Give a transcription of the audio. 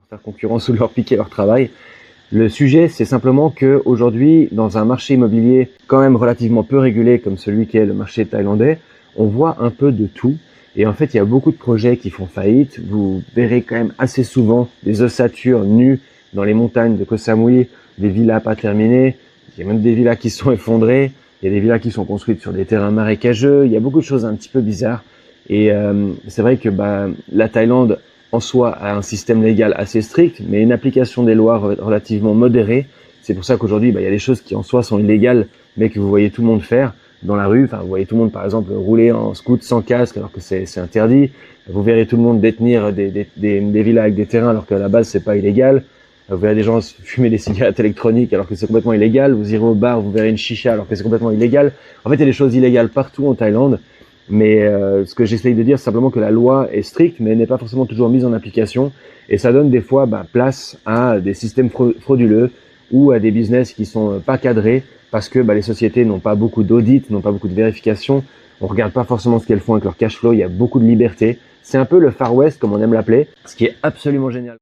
faire concurrence ou leur piquer leur travail. Le sujet, c'est simplement que aujourd'hui, dans un marché immobilier quand même relativement peu régulé comme celui qui est le marché thaïlandais, on voit un peu de tout. Et en fait, il y a beaucoup de projets qui font faillite. Vous verrez quand même assez souvent des ossatures nues dans les montagnes de Koh Samui, des villas pas terminées. Il y a même des villas qui se sont effondrées. Il y a des villas qui sont construites sur des terrains marécageux. Il y a beaucoup de choses un petit peu bizarres. Et c'est vrai que la Thaïlande en soi a un système légal assez strict, mais une application des lois relativement modérée. C'est pour ça qu'aujourd'hui, il y a des choses qui en soi sont illégales, mais que vous voyez tout le monde faire dans la rue. Enfin, vous voyez tout le monde, par exemple, rouler en scoot sans casque, alors que c'est interdit. Vous verrez tout le monde détenir des villas avec des terrains, alors qu'à la base, c'est pas illégal. Vous verrez des gens fumer des cigarettes électroniques, alors que c'est complètement illégal. Vous irez au bar, vous verrez une chicha, alors que c'est complètement illégal. En fait, il y a des choses illégales partout en Thaïlande. Mais ce que j'essaye de dire, c'est simplement que la loi est stricte, mais elle n'est pas forcément toujours mise en application. Et ça donne des fois place à des systèmes frauduleux ou à des business qui sont pas cadrés parce que les sociétés n'ont pas beaucoup d'audits, n'ont pas beaucoup de vérifications. On regarde pas forcément ce qu'elles font avec leur cash flow. Il y a beaucoup de liberté. C'est un peu le Far West, comme on aime l'appeler, ce qui est absolument génial.